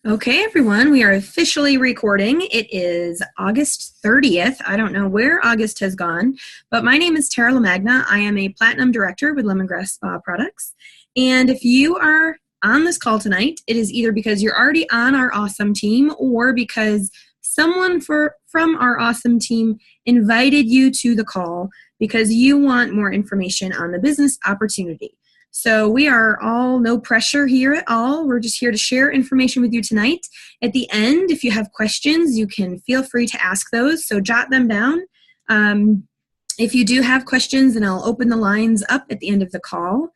Okay, everyone, we are officially recording. It is August 30th. I don't know where August has gone, but my name is Tara LaMagna. I am a Platinum Director with Lemongrass Spa products. And if you are on this call tonight, it is either because you're already on our awesome team or because someone from our awesome team invited you to the call because you want more information on the business opportunity. So we are all no pressure here at all. We're just here to share information with you tonight. At the end, if you have questions, you can feel free to ask those. So jot them down. If you do have questions, then I'll open the lines up at the end of the call.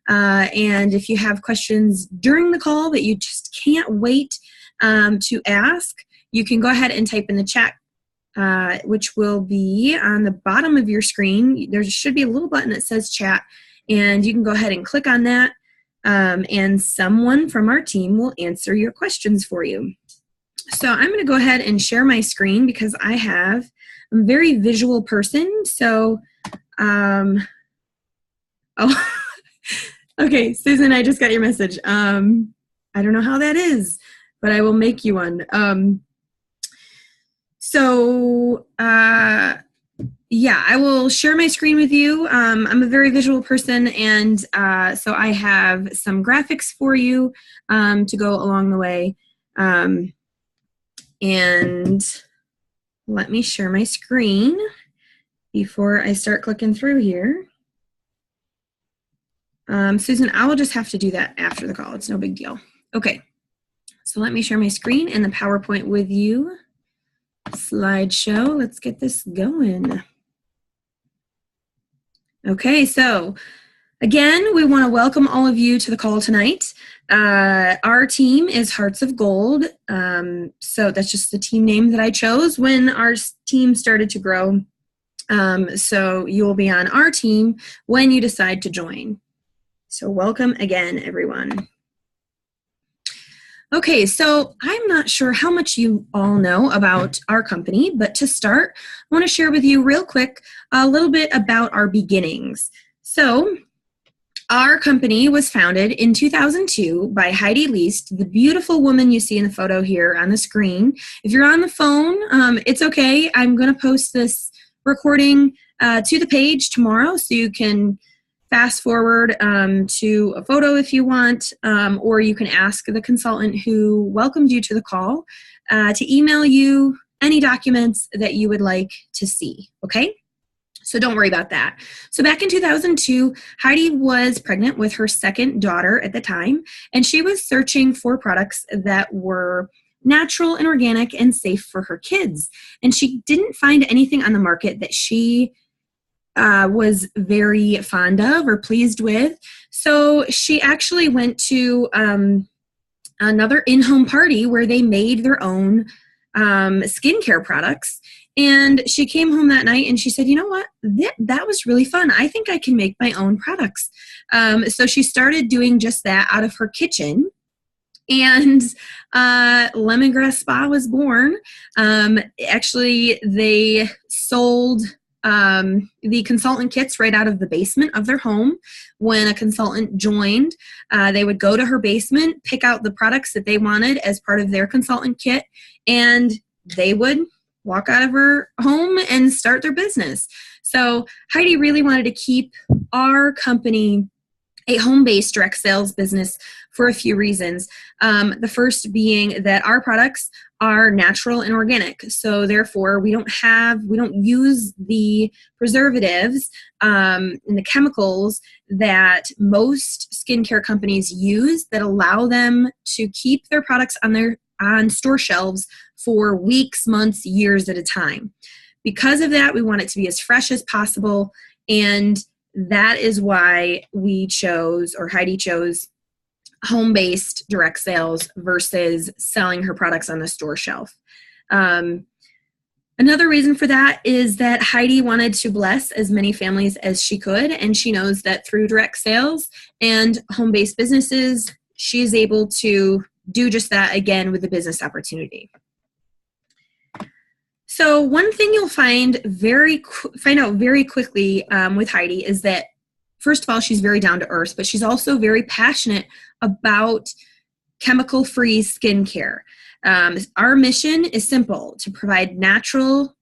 And if you have questions during the call that you just can't wait to ask, you can go ahead and type in the chat, which will be on the bottom of your screen. There should be a little button that says chat. And you can go ahead and click on that, and someone from our team will answer your questions for you. So I'm going to go ahead and share my screen because I'm a very visual person. So, okay, Susan, I just got your message. I don't know how that is, but I will make you one. Yeah, I will share my screen with you. I'm a very visual person, and so I have some graphics for you to go along the way. And let me share my screen before I start clicking through here. Susan, I will just have to do that after the call. It's no big deal. Okay, so let me share my screen and the PowerPoint with you. Slideshow, let's get this going. Okay, so again, we want to welcome all of you to the call tonight. Our team is Hearts of Gold. So that's just the team name that I chose when our team started to grow. So you will be on our team when you decide to join. So welcome again, everyone. Okay, so I'm not sure how much you all know about our company, but to start, I want to share with you real quick a little bit about our beginnings. So our company was founded in 2002 by Heidi Leist, the beautiful woman you see in the photo here on the screen. If you're on the phone, it's okay. I'm going to post this recording to the page tomorrow so you can fast forward to a photo if you want, or you can ask the consultant who welcomed you to the call to email you any documents that you would like to see, okay? So don't worry about that. So back in 2002, Heidi was pregnant with her second daughter at the time, and she was searching for products that were natural and organic and safe for her kids. And she didn't find anything on the market that she was very fond of or pleased with. So she actually went to another in-home party where they made their own skincare products. And she came home that night and she said, you know what, that was really fun. I think I can make my own products. So she started doing just that out of her kitchen. And Lemongrass Spa was born. Actually, they sold the consultant kits right out of the basement of their home. When a consultant joined, they would go to her basement, pick out the products that they wanted as part of their consultant kit, and they would walk out of her home and start their business. So Heidi really wanted to keep our company a home-based direct sales business for a few reasons. The first being that our products are natural and organic. So therefore, we don't use the preservatives and the chemicals that most skincare companies use that allow them to keep their products on store shelves for weeks, months, years at a time. Because of that, we want it to be as fresh as possible, and that is why we chose, or Heidi chose, home-based direct sales versus selling her products on the store shelf. Another reason for that is that Heidi wanted to bless as many families as she could, and she knows that through direct sales and home-based businesses, she's able to do just that again with the business opportunity. So one thing you'll find out very quickly with Heidi is that, first of all, she's very down to earth, but she's also very passionate about chemical-free skincare. Our mission is simple: to provide natural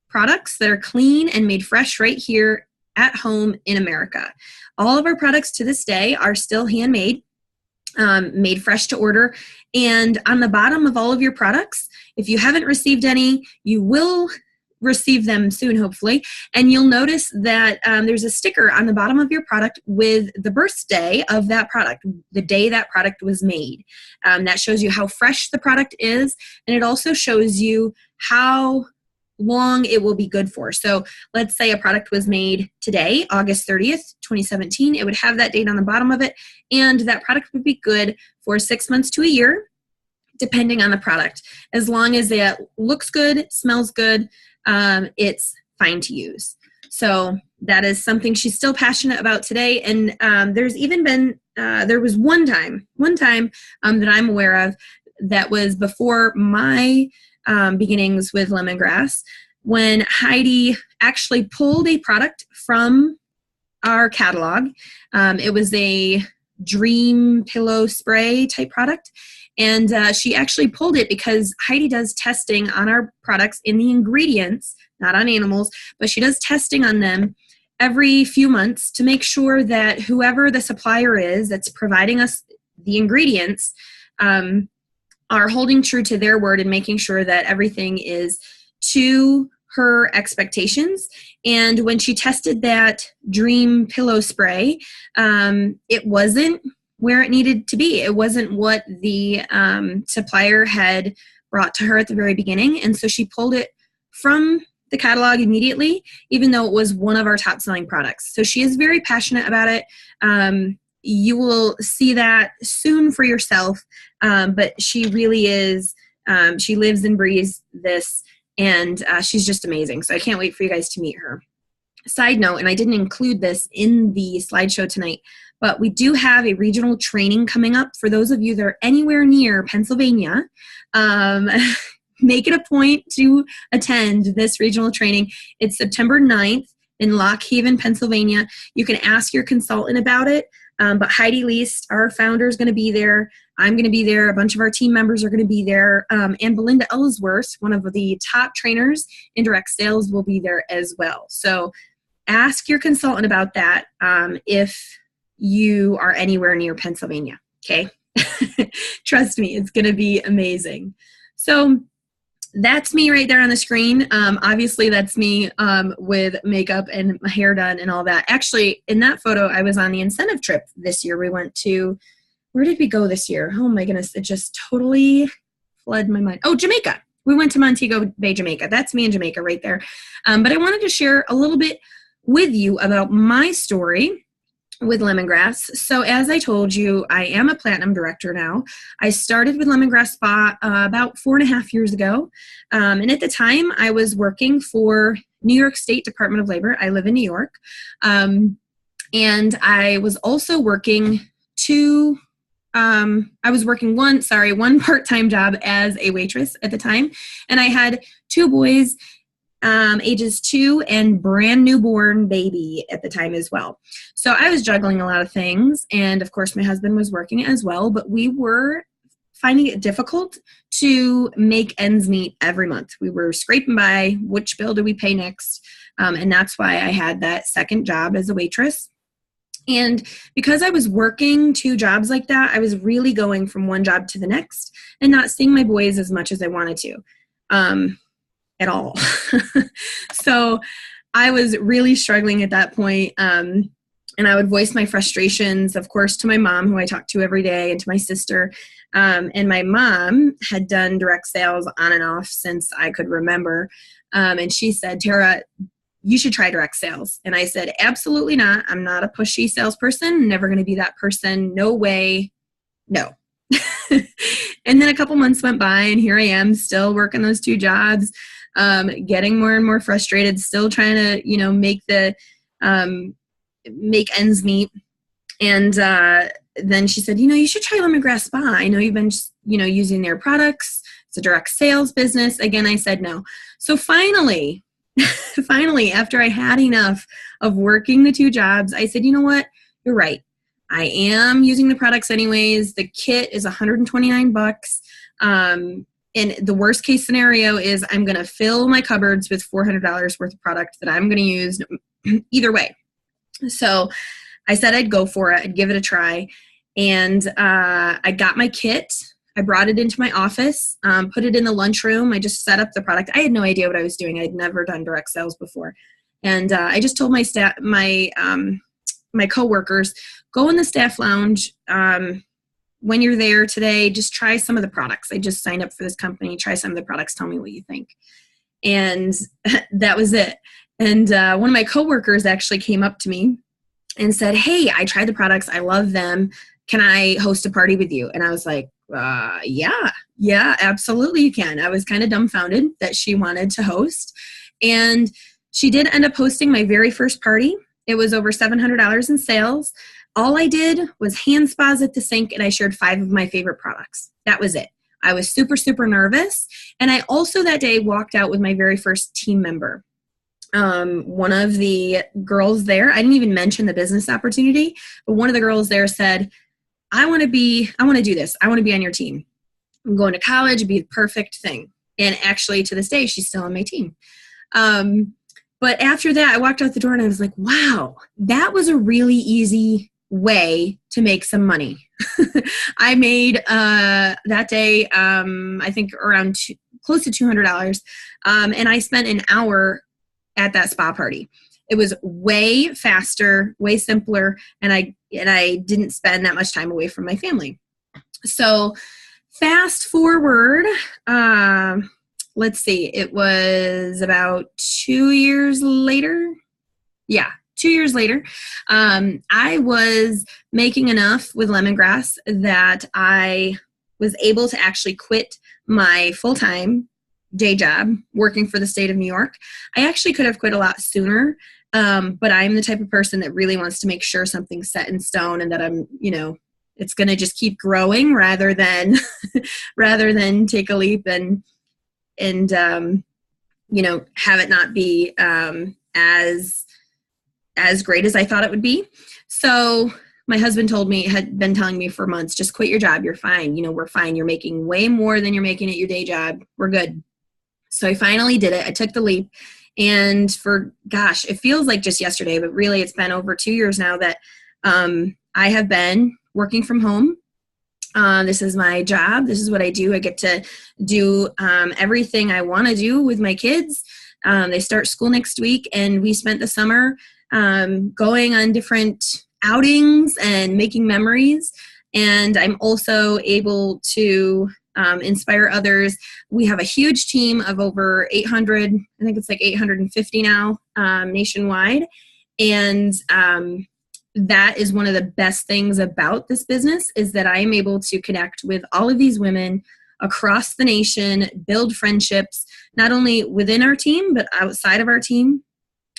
products that are clean and made fresh right here at home in America. All of our products to this day are still handmade, made fresh to order. And on the bottom of all of your products, if you haven't received any, you will receive them soon, hopefully. And you'll notice that there's a sticker on the bottom of your product with the birthday of that product, the day that product was made. That shows you how fresh the product is, and it also shows you how long it will be good for. So let's say a product was made today, August 30th, 2017. It would have that date on the bottom of it, and that product would be good for 6 months to a year, depending on the product. As long as it looks good, smells good, it's fine to use. So that is something she's still passionate about today. And there's even been, there was one time that I'm aware of that was before my beginnings with Lemongrass, when Heidi actually pulled a product from our catalog. It was a dream pillow spray type product. And she actually pulled it because Heidi does testing on our products in the ingredients, not on animals, but she does testing on them every few months to make sure that whoever the supplier is that's providing us the ingredients are holding true to their word and making sure that everything is to her expectations. And when she tested that dream pillow spray, it wasn't where it needed to be. It wasn't what the supplier had brought to her at the very beginning. And so she pulled it from the catalog immediately, even though it was one of our top selling products. So she is very passionate about it. You will see that soon for yourself. But she really is, she lives and breathes this, and she's just amazing. So I can't wait for you guys to meet her. Side note, and I didn't include this in the slideshow tonight, but we do have a regional training coming up for those of you that are anywhere near Pennsylvania. Make it a point to attend this regional training. It's September 9th in Lock Haven, Pennsylvania. You can ask your consultant about it, but Heidi Least, our founder, is going to be there. I'm going to be there. A bunch of our team members are going to be there. And Belinda Ellsworth, one of the top trainers in direct sales, will be there as well. So ask your consultant about that if you are anywhere near Pennsylvania, okay? Trust me, it's going to be amazing. So that's me right there on the screen. Obviously, that's me with makeup and my hair done and all that. Actually, in that photo, I was on the incentive trip this year. We went to, where did we go this year? Oh my goodness, it just totally fled my mind. Oh, Jamaica. We went to Montego Bay, Jamaica. That's me in Jamaica right there. But I wanted to share a little bit with you about my story with Lemongrass. So as I told you, I am a platinum director now. I started with Lemongrass Spa about 4.5 years ago. And at the time, I was working for New York State Department of Labor. I live in New York. And I was also working one part-time job as a waitress at the time. And I had 2 boys, ages 2 and brand newborn baby at the time as well. So I was juggling a lot of things. And of course, my husband was working as well, but we were finding it difficult to make ends meet every month. We were scraping by, which bill do we pay next? And that's why I had that second job as a waitress. And because I was working 2 jobs like that, I was really going from one job to the next and not seeing my boys as much as I wanted to. At all. So I was really struggling at that point. And I would voice my frustrations, of course, to my mom, who I talked to every day, and to my sister. And my mom had done direct sales on and off since I could remember. And she said, Tara, you should try direct sales. And I said, absolutely not. I'm not a pushy salesperson. Never going to be that person. No way. No. And then a couple months went by, and here I am still working those 2 jobs. Getting more and more frustrated, still trying to, make ends meet. And then she said, you should try Lemongrass Spa. I know you've been, using their products. It's a direct sales business. Again, I said no. So finally, after I had enough of working the 2 jobs, I said, you know what? You're right. I am using the products anyways. The kit is $129. And the worst case scenario is I'm going to fill my cupboards with $400 worth of product that I'm going to use either way. So I said I'd go for it. I'd give it a try. And I got my kit. I brought it into my office, put it in the lunchroom. I just set up the product. I had no idea what I was doing. I'd never done direct sales before. And I just told my staff, my coworkers, go in the staff lounge. When you're there today, just try some of the products. I just signed up for this company. Try some of the products. Tell me what you think. And that was it. And one of my coworkers actually came up to me and said, hey, I tried the products. I love them. Can I host a party with you? And I was like, yeah, absolutely you can. I was kind of dumbfounded that she wanted to host. And she did end up hosting my very first party. It was over $700 in sales. All I did was hand spas at the sink, and I shared 5 of my favorite products. That was it. I was super, super nervous. And I also that day walked out with my very first team member. One of the girls there, I didn't even mention the business opportunity, but one of the girls there said, I want to do this. I want to be on your team. I'm going to college. It'd be the perfect thing. And actually to this day, she's still on my team. But after that, I walked out the door and I was like, wow, that was a really easy way to make some money. I made that day, I think around close to $200. And I spent an hour at that spa party. It was way faster, way simpler, and I didn't spend that much time away from my family. So fast forward, let's see, it was about 2 years later. Yeah, 2 years later, I was making enough with Lemongrass that I was able to actually quit my full-time day job working for the state of New York. I actually could have quit a lot sooner, but I'm the type of person that really wants to make sure something's set in stone and that I'm, it's going to just keep growing rather than take a leap and have it not be as great as I thought it would be. So my husband had been telling me for months, just quit your job. You're fine. We're fine. You're making way more than you're making at your day job. We're good. So I finally did it. I took the leap. And it feels like just yesterday, but really it's been over 2 years now that I have been working from home. This is my job. This is what I do. I get to do everything I want to do with my kids. They start school next week, and we spent the summer going on different outings and making memories. And I'm also able to inspire others. We have a huge team of over 800, I think it's like 850 now nationwide. And that is one of the best things about this business is that I am able to connect with all of these women across the nation, build friendships, not only within our team, but outside of our team.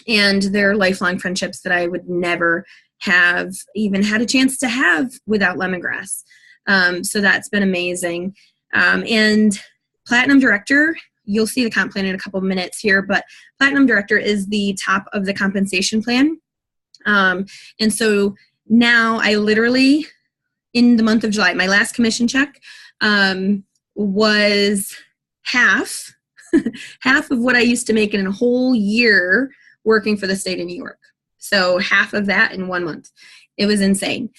And they're lifelong friendships that I would never have even had a chance to have without Lemongrass. So that's been amazing. And Platinum Director, you'll see the comp plan in a couple of minutes here, but Platinum Director is the top of the compensation plan. And so now I literally, in the month of July, my last commission check was half of what I used to make in a whole year working for the state of New York. So half of that in 1 month. It was insane.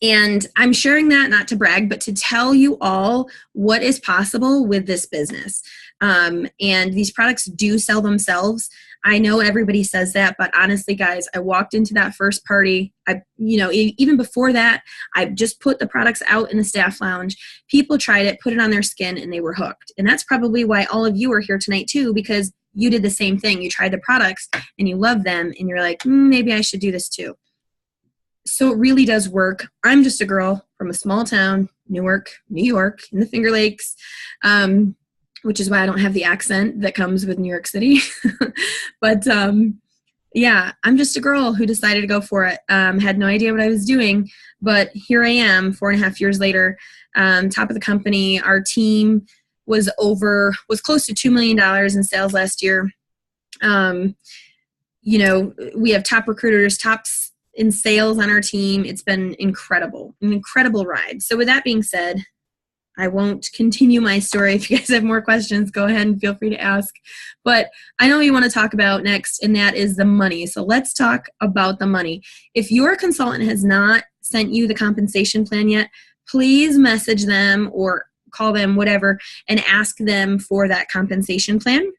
And I'm sharing that not to brag, but to tell you all what is possible with this business. And these products do sell themselves. I know everybody says that, but honestly, guys, I walked into that first party. Even before that, I just put the products out in the staff lounge. People tried it, put it on their skin, and they were hooked. And that's probably why all of you are here tonight too, because you did the same thing. You tried the products and you love them, and you're like, maybe I should do this too. So it really does work. I'm just a girl from a small town, Newark, New York, in the Finger Lakes, which is why I don't have the accent that comes with New York City. But yeah, I'm just a girl who decided to go for it. Had no idea what I was doing, but here I am 4.5 years later, top of the company. Our team was close to $2 million in sales last year. We have top recruiters, tops in sales on our team. It's been incredible, an incredible ride. So with that being said, I won't continue my story. If you guys have more questions, go ahead and feel free to ask. But I know what you want to talk about next, and that is the money. So let's talk about the money. If your consultant has not sent you the compensation plan yet, please message them or call them, whatever, and ask them for that compensation plan.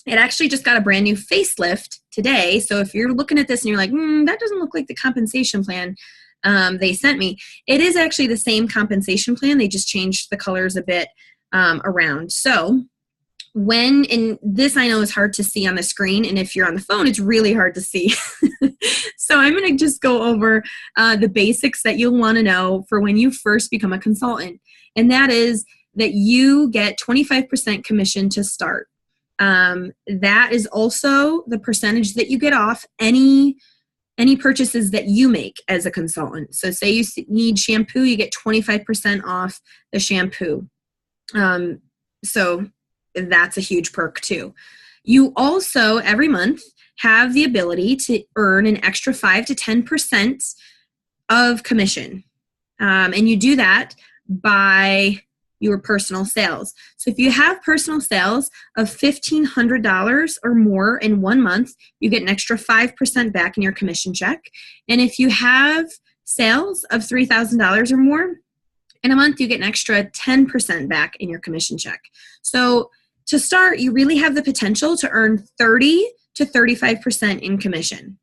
It actually just got a brand new facelift today. So if you're looking at this and you're like, that doesn't look like the compensation plan they sent me, it is actually the same compensation plan. They just changed the colors a bit around. So and this I know is hard to see on the screen, and if you're on the phone, it's really hard to see. So I'm going to just go over the basics that you'll want to know for when you first become a consultant. And that is that you get 25% commission to start. That is also the percentage that you get off any purchases that you make as a consultant. So say you need shampoo, you get 25% off the shampoo. So that's a huge perk too. You also every month have the ability to earn an extra 5 to 10% of commission. And you do that by your personal sales. So if you have personal sales of $1,500 or more in 1 month, you get an extra 5% back in your commission check. And if you have sales of $3,000 or more in a month, you get an extra 10% back in your commission check. So to start, you really have the potential to earn 30 to 35% in commission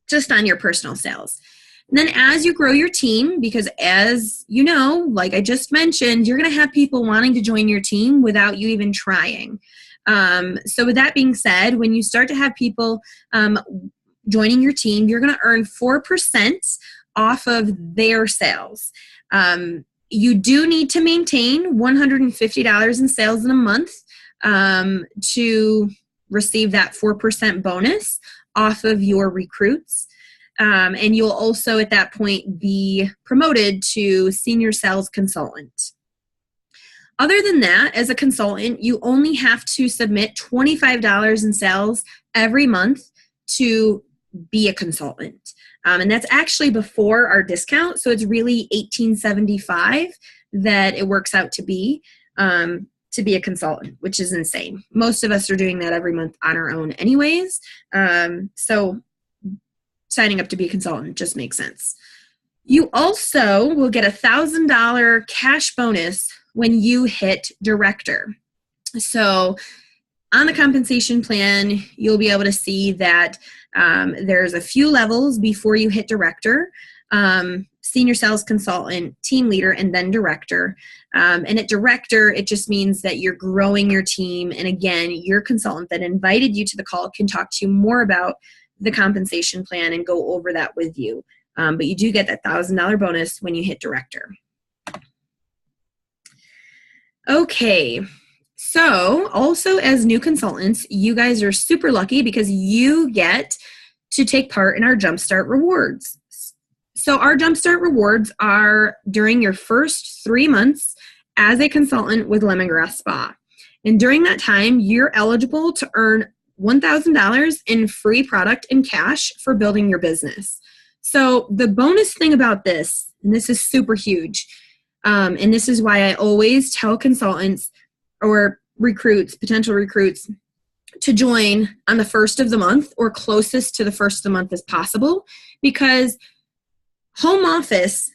just on your personal sales. And then as you grow your team, because as you know, like I just mentioned, you're going to have people wanting to join your team without you even trying. So with that being said, when you start to have people joining your team, you're going to earn 4% off of their sales. You do need to maintain $150 in sales in a month to receive that 4% bonus off of your recruits. And you'll also at that point be promoted to senior sales consultant. Other than that, as a consultant, you only have to submit $25 in sales every month to be a consultant. And that's actually before our discount. So it's really $1,875 that it works out to be a consultant, which is insane. Most of us are doing that every month on our own anyways. So signing up to be a consultant just makes sense. You also will get $1,000 cash bonus when you hit director. So on the compensation plan, you'll be able to see that there's a few levels before you hit director, senior sales consultant, team leader, and then director. And at director, it just means that you're growing your team. And again, your consultant that invited you to the call can talk to you more about the compensation plan and go over that with you. But you do get that $1,000 bonus when you hit director. Okay, so also as new consultants, you guys are super lucky because you get to take part in our Jumpstart rewards. So our Jumpstart rewards are during your first 3 months as a consultant with Lemongrass Spa. And during that time, you're eligible to earn $1,000 in free product and cash for building your business. So the bonus thing about this, and this is super huge, and this is why I always tell consultants or recruits, potential recruits, to join on the first of the month or closest to the first of the month as possible, because home office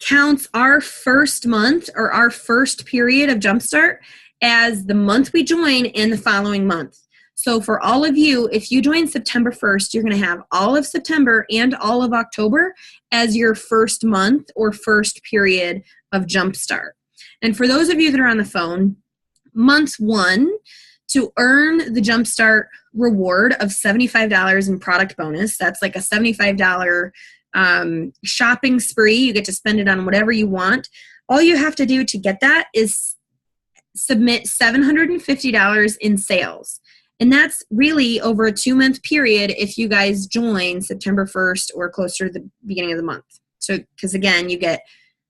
counts our first month or our first period of Jumpstart as the month we join and the following month. So for all of you, if you join September 1st, you're going to have all of September and all of October as your first month or first period of Jumpstart. And for those of you that are on the phone, month 1, to earn the Jumpstart reward of $75 in product bonus, that's like a $75 shopping spree. You get to spend it on whatever you want. All you have to do to get that is submit $750 in sales. And that's really over a 2-month period if you guys join September 1st or closer to the beginning of the month. So, because again, you get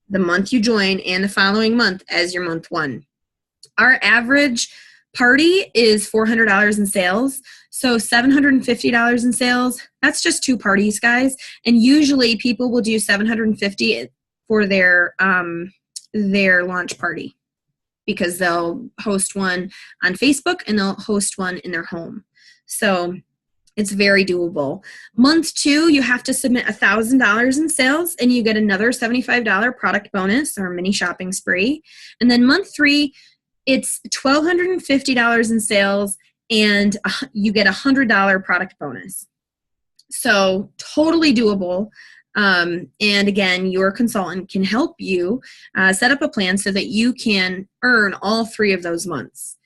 the month you join and the following month as your month 1. Our average Party is $400 in sales. So $750 in sales, that's just 2 parties, guys. And usually people will do $750 for their launch party, because they'll host one on Facebook and they'll host one in their home. So it's very doable. Month 2, you have to submit $1,000 in sales and you get another $75 product bonus or mini shopping spree. And then month 3, it's $1,250 in sales and you get a $100 product bonus. So totally doable. And again, your consultant can help you set up a plan so that you can earn all 3 of those months.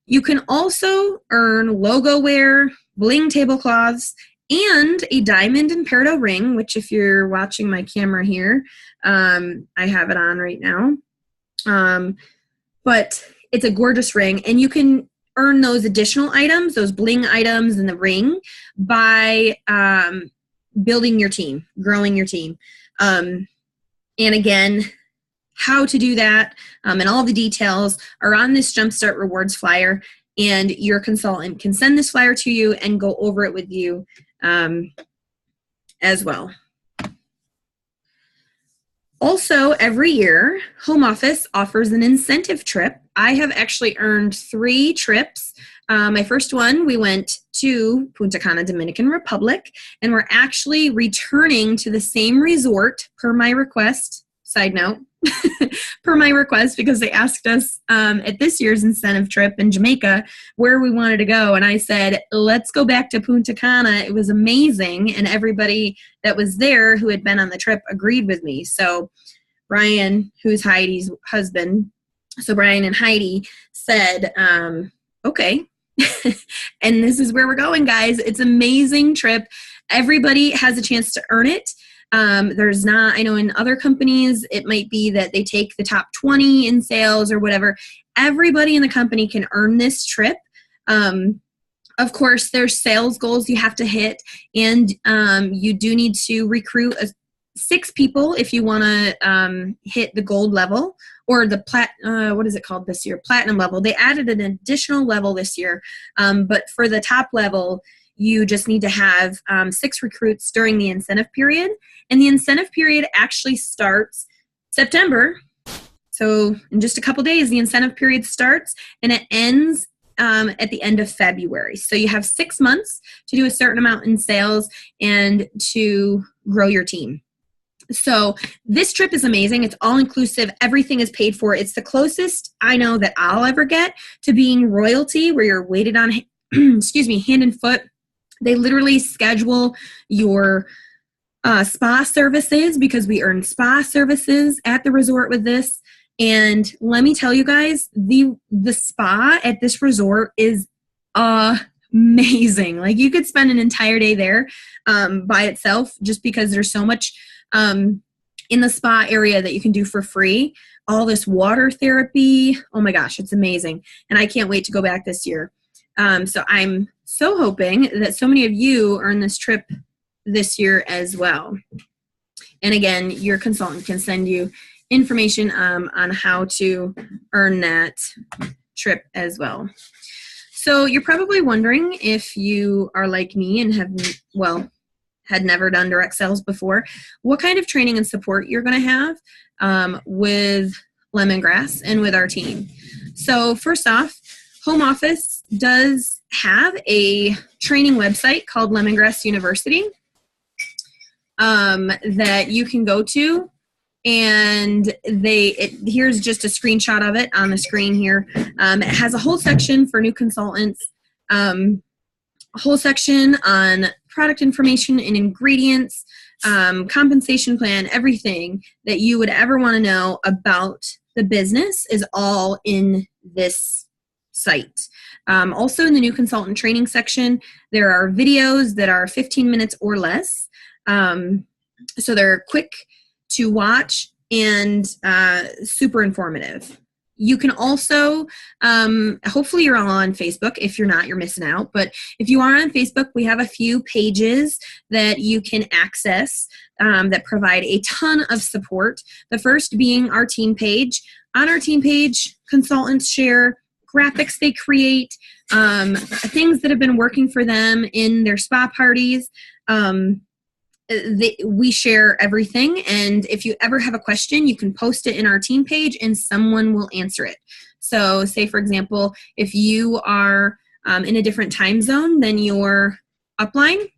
You can also earn logo wear, bling tablecloths, and a diamond and peridot ring, which if you're watching my camera here, I have it on right now. But it's a gorgeous ring, and you can earn those additional items, those bling items and the ring, by building your team, growing your team. And again, how to do that and all the details are on this Jumpstart Rewards flyer, and your consultant can send this flyer to you and go over it with you as well. Also, every year, Home Office offers an incentive trip. I have actually earned 3 trips. My first one, we went to Punta Cana, Dominican Republic, and we're actually returning to the same resort per my request. Side note, per my request, because they asked us at this year's incentive trip in Jamaica where we wanted to go. And I said, let's go back to Punta Cana. It was amazing. And everybody that was there who had been on the trip agreed with me. So Brian, who's Heidi's husband, so Brian and Heidi said, okay. And this is where we're going, guys. It's an amazing trip. Everybody has a chance to earn it. There's not, I know in other companies, it might be that they take the top 20 in sales or whatever. Everybody in the company can earn this trip. Of course, there's sales goals you have to hit, and you do need to recruit 6 people if you want to hit the gold level, or the what is it called this year? Platinum level. They added an additional level this year, but for the top level, you just need to have 6 recruits during the incentive period. And the incentive period actually starts September. So in just a couple days, the incentive period starts, and it ends at the end of February. So you have 6 months to do a certain amount in sales and to grow your team. So this trip is amazing. It's all inclusive. Everything is paid for. It's the closest I know that I'll ever get to being royalty, where you're waited on, excuse me, hand and foot. They literally schedule your spa services, because we earn spa services at the resort with this. And let me tell you guys, the spa at this resort is amazing. Like, you could spend an entire day there by itself, just because there's so much in the spa area that you can do for free. All this water therapy. Oh my gosh, it's amazing. And I can't wait to go back this year. So I'm so hoping that so many of you earn this trip this year as well. And again, your consultant can send you information on how to earn that trip as well. So you're probably wondering, if you are like me and had never done direct sales before, what kind of training and support you're going to have with Lemongrass and with our team. So first off, Home Office does have a training website called Lemongrass University that you can go to, and here's just a screenshot of it on the screen here. It has a whole section for new consultants, a whole section on product information and ingredients, compensation plan, everything that you would ever want to know about the business is all in this site. Also in the new consultant training section, there are videos that are 15 minutes or less. So they're quick to watch and super informative. You can also, hopefully you're all on Facebook. If you're not, you're missing out. But if you are on Facebook, we have a few pages that you can access that provide a ton of support. The first being our team page. On our team page, consultants share graphics they create, things that have been working for them in their spa parties. We share everything, and if you ever have a question, you can post it in our team page and someone will answer it. So say, for example, if you are in a different time zone than your upline,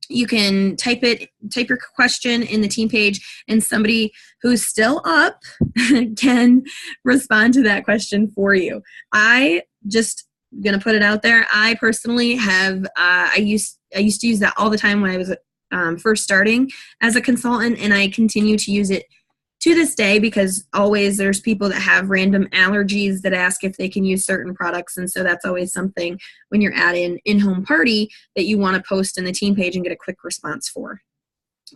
you can type your question in the team page, and somebody who's still up can respond to that question for you. I just gonna put it out there. I personally have I used to use that all the time when I was first starting as a consultant, and I continue to use it to this day, because always there's people that have random allergies that ask if they can use certain products. And so that's always something when you're at an in-home party that you want to post in the team page and get a quick response for.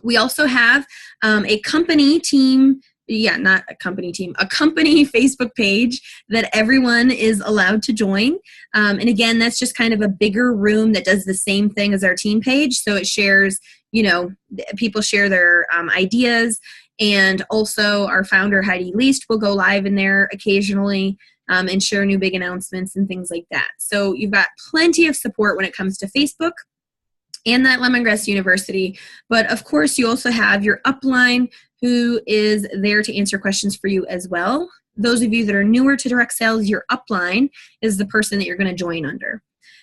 We also have a company team, not a company team, a company Facebook page that everyone is allowed to join. And again, that's just kind of a bigger room that does the same thing as our team page. So it shares, people share their ideas. And also our founder, Heidi Least, will go live in there occasionally and share new big announcements and things like that. So you've got plenty of support when it comes to Facebook and that Lemongrass University. But of course, you also have your upline who is there to answer questions for you as well. Those of you that are newer to direct sales, your upline is the person that you're going to join under.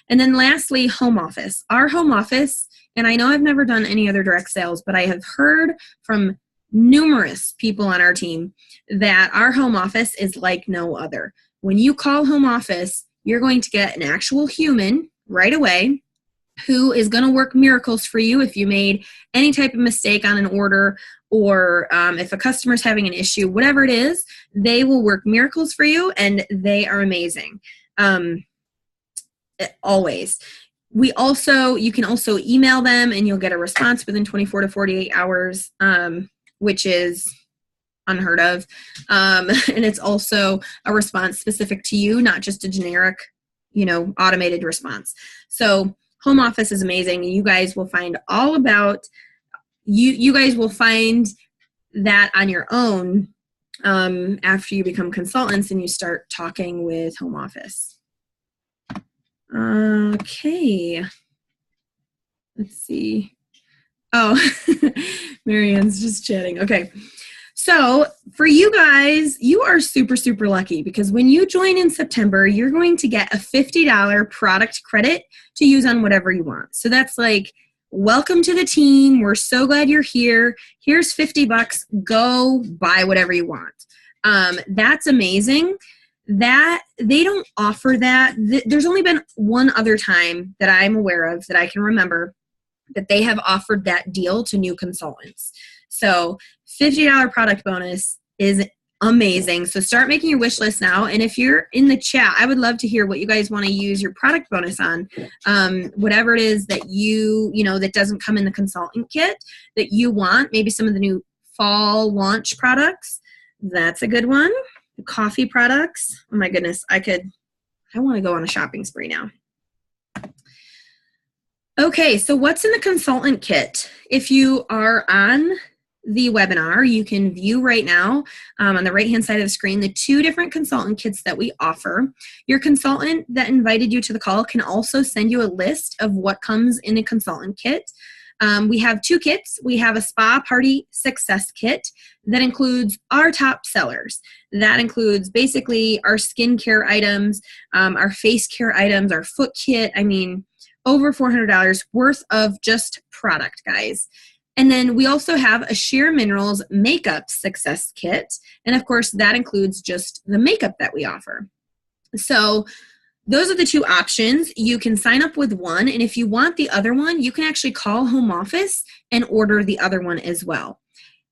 And then lastly, home office. Our home office, and I know I've never done any other direct sales, but I have heard from numerous people on our team that our home office is like no other. When you call home office, you're going to get an actual human right away who is going to work miracles for you if you made any type of mistake on an order, or if a customer's having an issue, whatever it is, they will work miracles for you, and they are amazing. Always. You can also email them and you'll get a response within 24 to 48 hours. Which is unheard of. And it's also a response specific to you, not just a generic, automated response. So home office is amazing. You guys will find all about, you guys will find that on your own after you become consultants and you start talking with home office. Okay. Let's see. Oh, Marianne's just chatting. Okay. So for you guys, you are super, super lucky, because when you join in September, you're going to get a $50 product credit to use on whatever you want. So that's like, welcome to the team. We're so glad you're here. Here's $50. Go buy whatever you want. That's amazing. That they don't offer that. There's only been one other time that I'm aware of that I can remember that they have offered that deal to new consultants. So $50 product bonus is amazing. So start making your wish list now. And if you're in the chat, I would love to hear what you guys want to use your product bonus on. Whatever it is that that doesn't come in the consultant kit that you want. Maybe some of the new fall launch products. That's a good one. The coffee products. Oh my goodness. I want to go on a shopping spree now. Okay, so what's in the consultant kit? If you are on the webinar, you can view right now on the right-hand side of the screen the 2 different consultant kits that we offer. Your consultant that invited you to the call can also send you a list of what comes in a consultant kit. We have 2 kits. We have a spa party success kit that includes our top sellers. That includes basically our skincare items, our face care items, our foot kit. I mean, over $400 worth of just product, guys. And then we also have a Sheer Minerals Makeup Success Kit. And of course, that includes just the makeup that we offer. So those are the 2 options. You can sign up with one, and if you want the other one, you can actually call home office and order the other one as well.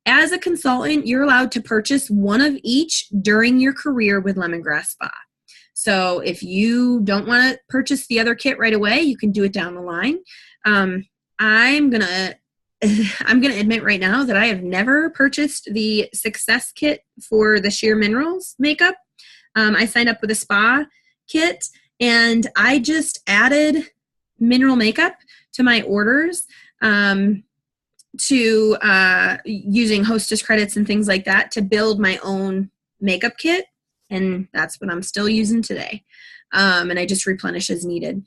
As a consultant, you're allowed to purchase one of each during your career with Lemongrass Spa. So if you don't want to purchase the other kit right away, you can do it down the line. I'm gonna admit right now that I have never purchased the success kit for the Sheer Minerals makeup. I signed up with a spa kit, and I just added mineral makeup to my orders to using hostess credits and things like that to build my own makeup kit. and that's what I'm still using today. And I just replenish as needed.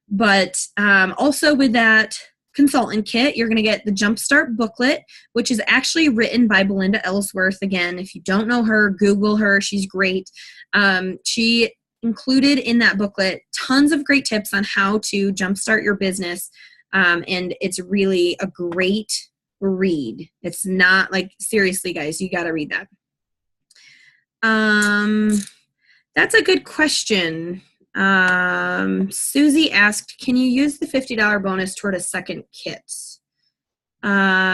But also with that consultant kit, you're going to get the Jumpstart booklet, which is actually written by Belinda Ellsworth. Again, if you don't know her, Google her. She's great. She included in that booklet tons of great tips on how to jumpstart your business. And it's really a great read. It's not like, seriously, guys, you got to read that. That's a good question. Susie asked, can you use the $50 bonus toward a second kit?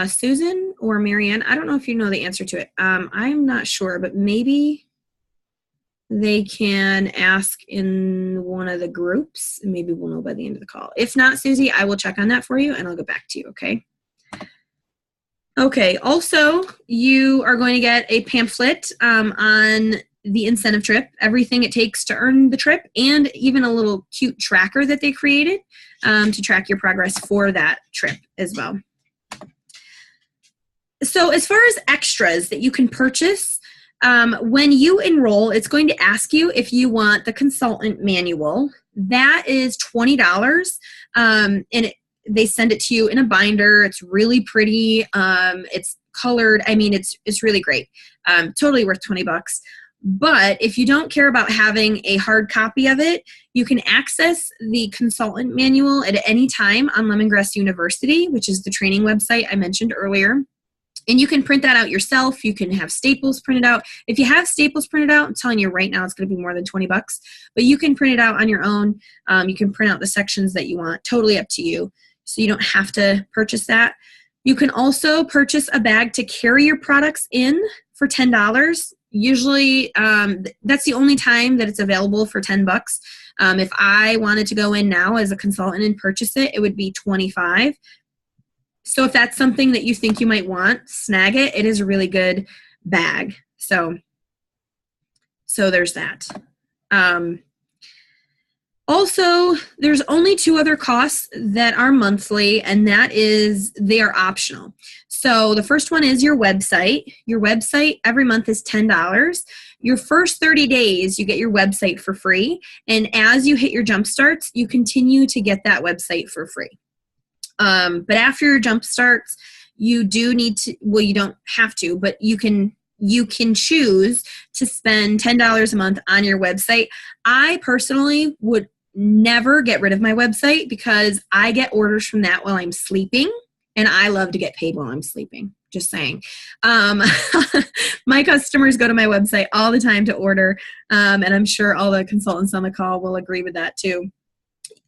Susan or Marianne, I don't know if you know the answer to it. I'm not sure, but maybe they can ask in one of the groups, and maybe we'll know by the end of the call. If not, Susie, I will check on that for you, and I'll get back to you, okay? Okay, also, you are going to get a pamphlet on the incentive trip, everything it takes to earn the trip, and even a little cute tracker that they created to track your progress for that trip as well. So as far as extras that you can purchase, when you enroll, it's going to ask you if you want the consultant manual. That is $20, and they send it to you in a binder. It's really pretty. It's colored. I mean, it's really great. Totally worth $20. But if you don't care about having a hard copy of it, you can access the consultant manual at any time on Lemongrass University, which is the training website I mentioned earlier. And you can print that out yourself. You can have staples printed out. If you have staples printed out, I'm telling you right now, it's going to be more than $20. But you can print it out on your own. You can print out the sections that you want. Totally up to you. So you don't have to purchase that. You can also purchase a bag to carry your products in for $10. Usually, that's the only time that it's available for $10. If I wanted to go in now as a consultant and purchase it, it would be $25. So if that's something that you think you might want, snag it. It is a really good bag. So there's that. Also, there's only two other costs that are monthly, and that is they are optional. So the first one is your website. Your website every month is $10. Your first 30 days, you get your website for free. And as you hit your jump starts, you continue to get that website for free. But after your jump starts, you do need to, well, you don't have to, but you can choose to spend $10 a month on your website. I personally would never get rid of my website because I get orders from that while I'm sleeping, and I love to get paid while I'm sleeping. Just saying. My customers go to my website all the time to order, and I'm sure all the consultants on the call will agree with that too.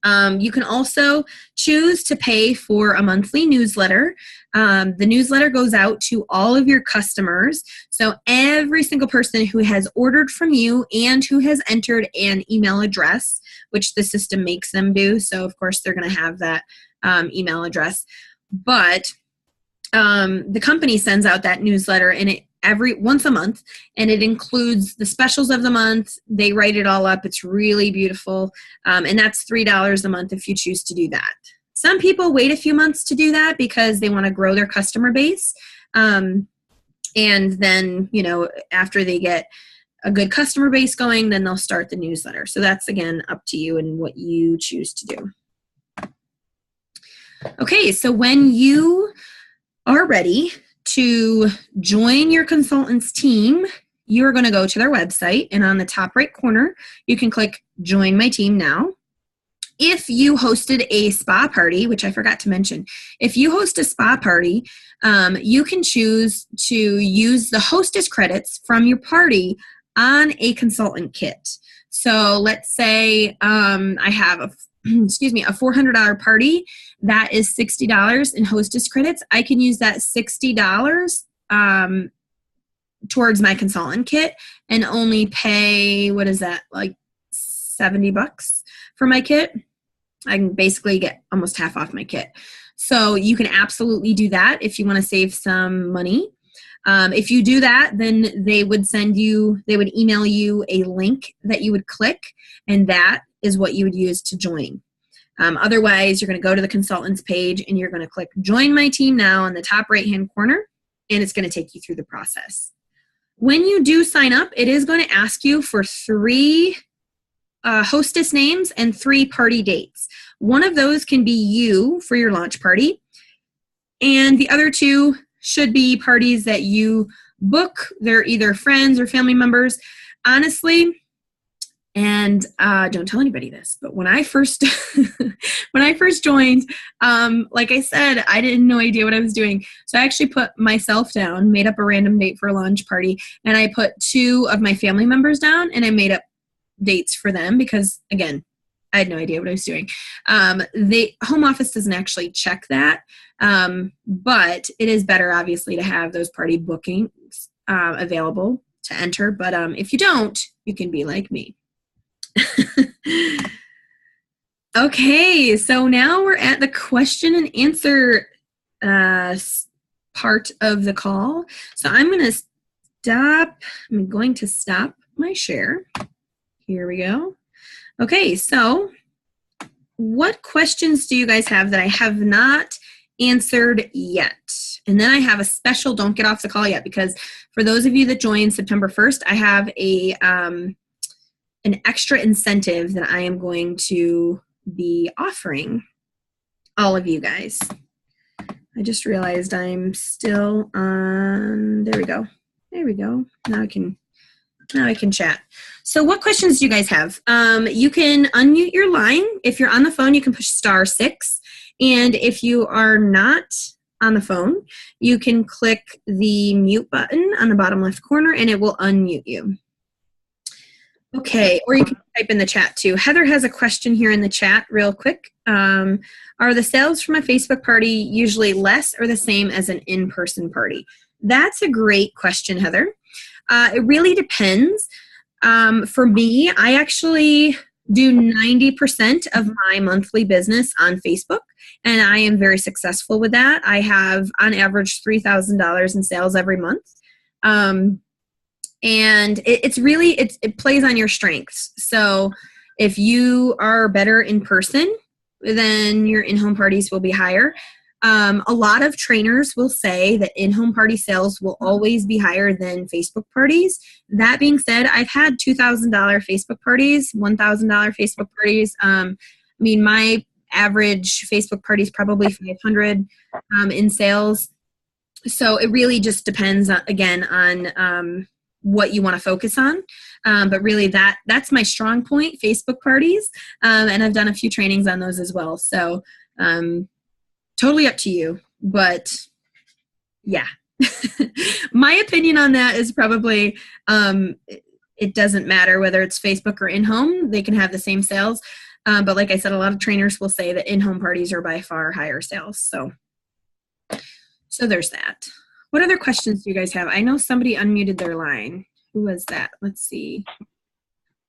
You can also choose to pay for a monthly newsletter. The newsletter goes out to all of your customers. So every single person who has ordered from you and who has entered an email address, which the system makes them do. So of course they're going to have that email address. But the company sends out that newsletter, and it once a month, and it includes the specials of the month. They write it all up. It's really beautiful. And that's $3 a month if you choose to do that. Some people wait a few months to do that because they want to grow their customer base. And then, after they get a good customer base going, then they'll start the newsletter. So that's, again, up to you and what you choose to do. Okay, so when you are ready to join your consultant's team, you're going to go to their website, and on the top right corner, you can click Join My Team Now. If you hosted a spa party, which I forgot to mention, if you host a spa party, you can choose to use the hostess credits from your party on a consultant kit. So let's say I have a $400 party. That is $60 in hostess credits. I can use that $60 towards my consultant kit and only pay, what is that, like $70 for my kit. I can basically get almost half off my kit. So you can absolutely do that if you want to save some money. If you do that, then they would email you a link that you would click, and that is what you would use to join. Otherwise, you're going to go to the consultants page, and you're going to click Join My Team Now in the top right-hand corner, and it's going to take you through the process. when you do sign up, it is going to ask you for 3 hostess names and 3 party dates. One of those can be you for your launch party, and the other 2 should be parties that you book. They're either friends or family members. Honestly, and don't tell anybody this, but when I first joined, like I said, I didn't no idea what I was doing. So I actually put myself down, made up a random date for a launch party, and I put 2 of my family members down, and I made up dates for them because, again, I had no idea what I was doing. The home office doesn't actually check that, but it is better, obviously, to have those party bookings available to enter. But if you don't, you can be like me. Okay, so now we're at the question and answer part of the call. So I'm going to stop my share. Here we go. Okay, so what questions do you guys have that I have not answered yet? And then I have a special don't get off the call yet, because for those of you that joined September 1st, I have an extra incentive that I am going to be offering all of you guys. I just realized I'm still on, there we go. Now I can chat. So what questions do you guys have? You can unmute your line. If you're on the phone, you can push *6. And if you are not on the phone, you can click the mute button on the bottom left corner and it will unmute you. Okay, or you can type in the chat too. Heather has a question here in the chat real quick. Are the sales from a Facebook party usually less or the same as an in-person party? That's a great question, Heather. It really depends. For me, I actually do 90% of my monthly business on Facebook, and I am very successful with that. I have, on average, $3,000 in sales every month. And it plays on your strengths. So if you are better in person, then your in-home parties will be higher. A lot of trainers will say that in-home party sales will always be higher than Facebook parties. That being said, I've had $2,000 Facebook parties, $1,000 Facebook parties. My average Facebook party is probably 500 in sales. So it really just depends, again, on what you want to focus on. But really that's my strong point, Facebook parties. And I've done a few trainings on those as well. So totally up to you, but yeah. My opinion on that is probably, it doesn't matter whether it's Facebook or in-home, they can have the same sales. But like I said, a lot of trainers will say that in-home parties are by far higher sales. So there's that. What other questions do you guys have? I know somebody unmuted their line. Who was that? Let's see.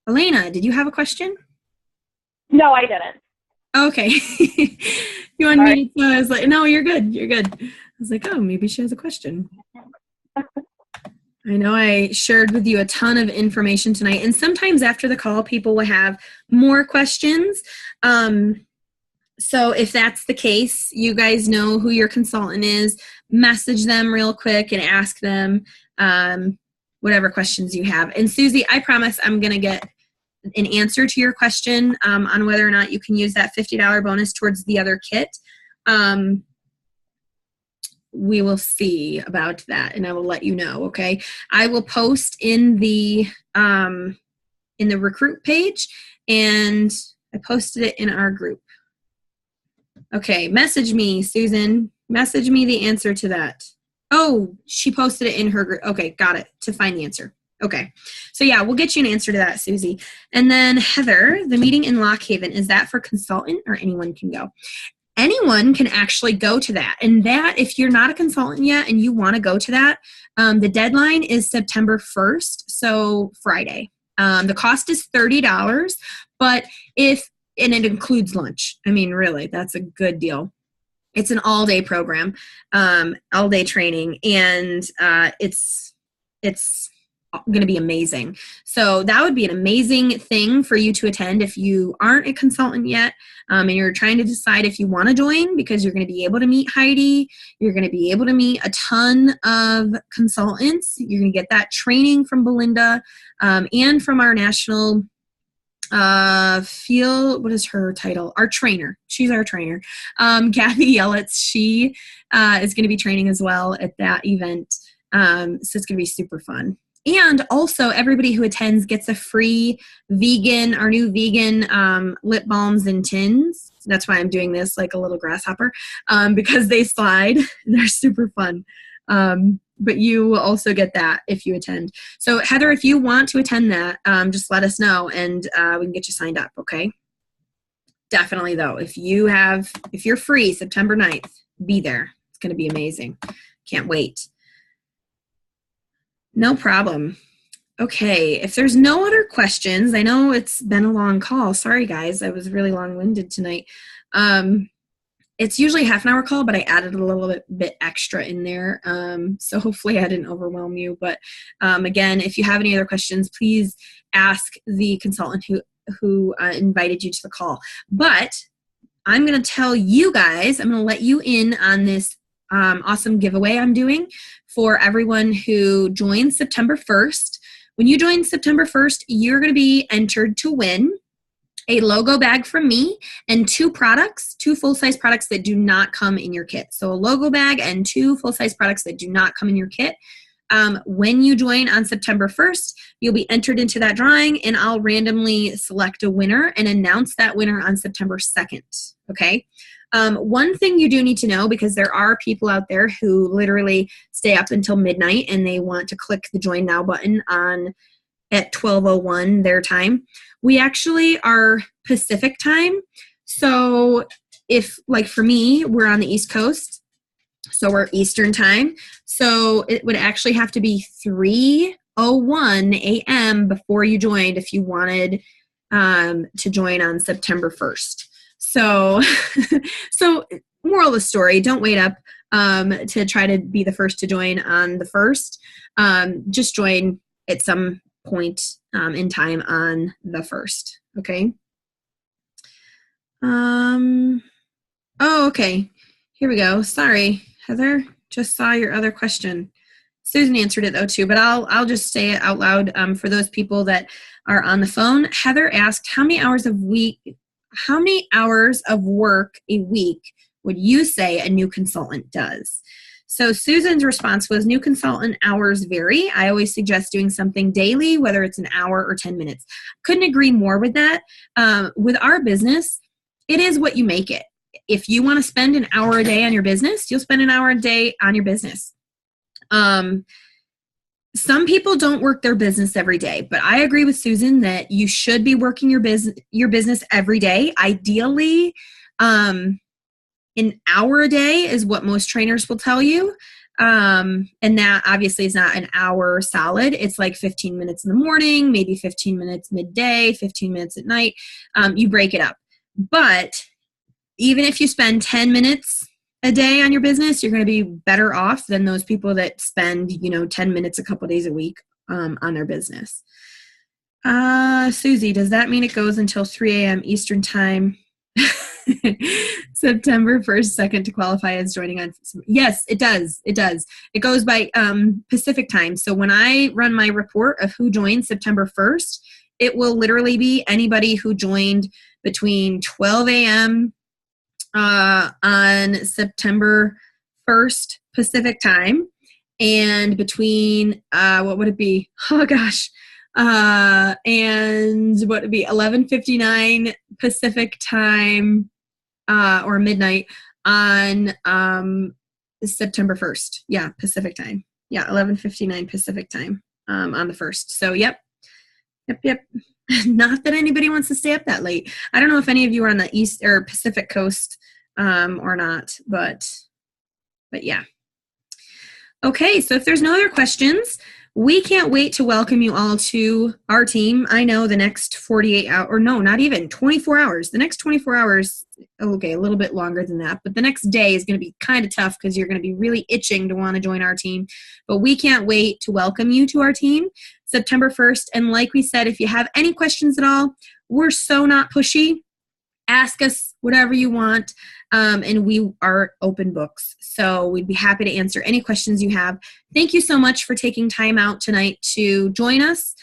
Elena, did you have a question? No, I didn't. Okay. You unmuted, so I was like, no, you're good. You're good. I was like, oh, maybe she has a question. I know I shared with you a ton of information tonight, and sometimes after the call, people will have more questions. So if that's the case, you guys know who your consultant is. Message them real quick and ask them whatever questions you have. And Susie, I promise I'm going to get an answer to your question on whether or not you can use that $50 bonus towards the other kit. We will see about that, and I will let you know, okay? I will post in the recruit page, and I posted it in our group. Okay, message me, Susan. Message me the answer to that. Oh, she posted it in her group. Okay, got it, to find the answer. Okay, so yeah, we'll get you an answer to that, Susie. And then Heather, the meeting in Lock Haven, is that for consultant or anyone can go? Anyone can actually go to that. And that, if you're not a consultant yet and you want to go to that, the deadline is September 1st, so Friday. The cost is $30, but and it includes lunch. I mean, really, that's a good deal. It's an all-day program, all-day training, and it's going to be amazing. So that would be an amazing thing for you to attend if you aren't a consultant yet, and you're trying to decide if you want to join, because you're going to be able to meet Heidi. You're going to be able to meet a ton of consultants. You're going to get that training from Belinda, and from our national what is her title? Our trainer. She's our trainer. Kathy Yelitz, she is going to be training as well at that event. So it's going to be super fun. And also everybody who attends gets a free our new vegan lip balms in tins. That's why I'm doing this like a little grasshopper, because they slide. They're super fun. But you will also get that if you attend. So Heather, if you want to attend that, just let us know, and we can get you signed up, okay? Definitely though, if you're free September 9th, be there. It's going to be amazing. Can't wait. No problem. Okay, if there's no other questions, I know it's been a long call. Sorry guys, I was really long-winded tonight. It's usually a half an hour call, but I added a little bit extra in there. So hopefully I didn't overwhelm you. But again, if you have any other questions, please ask the consultant who invited you to the call. But I'm going to tell you guys, I'm going to let you in on this awesome giveaway I'm doing for everyone who joins September 1st. When you join September 1st, you're going to be entered to win a logo bag from me and two full-size products that do not come in your kit. So a logo bag and two full-size products that do not come in your kit. When you join on September 1st, you'll be entered into that drawing, and I'll randomly select a winner and announce that winner on September 2nd, okay? One thing you do need to know, because there are people out there who literally stay up until midnight and they want to click the Join Now button at 12:01 their time. We actually are Pacific time. So if, like for me, we're on the East Coast, so we're Eastern time. So it would actually have to be 3:01 a.m. before you joined if you wanted to join on September 1st. So, so moral of the story, don't wait up to try to be the first to join on the 1st. Just join at some point in time on the 1st. Okay. Oh, okay. Here we go. Sorry, Heather. Just saw your other question. Susan answered it though too, but I'll just say it out loud for those people that are on the phone. Heather asked, how many hours of work a week would you say a new consultant does? So Susan's response was, new consultant hours vary. I always suggest doing something daily, whether it's an hour or 10 minutes. Couldn't agree more with that. With our business, it is what you make it. If you want to spend an hour a day on your business, you'll spend an hour a day on your business. Some people don't work their business every day, but I agree with Susan that you should be working your business every day. Ideally, an hour a day is what most trainers will tell you. And that obviously is not an hour solid. It's like 15 minutes in the morning, maybe 15 minutes midday, 15 minutes at night. You break it up. But even if you spend 10 minutes a day on your business, you're going to be better off than those people that spend, 10 minutes a couple days a week on their business. Susie, does that mean it goes until 3 a.m. Eastern time? September 1st, 2nd to qualify as joining on. Yes, it does. It does. It goes by Pacific time. So when I run my report of who joined September 1st, it will literally be anybody who joined between 12 a.m. On September 1st Pacific time, and between what would it be? Oh gosh. And what would it be? 11:59 Pacific time or midnight on September 1st. Yeah, Pacific time. Yeah, 11:59 Pacific time on the 1st. So yep. Not that anybody wants to stay up that late. I don't know if any of you are on the East or Pacific coast or not, but yeah. Okay, so if there's no other questions, We can't wait to welcome you all to our team. I know the next 48 hours, or no, not even 24 hours. The next 24 hours, okay, a little bit longer than that, but the next day is going to be kind of tough because you're going to be really itching to want to join our team. But we can't wait to welcome you to our team September 1st. And like we said, if you have any questions at all, we're so not pushy. Ask us whatever you want, and we are open books. So we'd be happy to answer any questions you have. Thank you so much for taking time out tonight to join us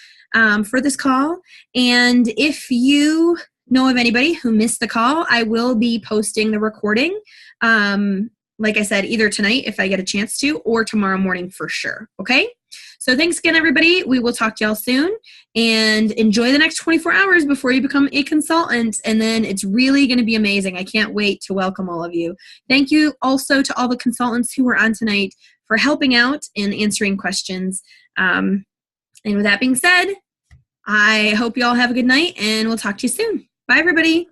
for this call. And if you know of anybody who missed the call, I will be posting the recording, like I said, either tonight if I get a chance to, or tomorrow morning for sure. Okay? So thanks again, everybody. We will talk to y'all soon, and enjoy the next 24 hours before you become a consultant. And then it's really going to be amazing. I can't wait to welcome all of you. Thank you also to all the consultants who were on tonight for helping out and answering questions. And with that being said, I hope you all have a good night, and we'll talk to you soon. Bye, everybody.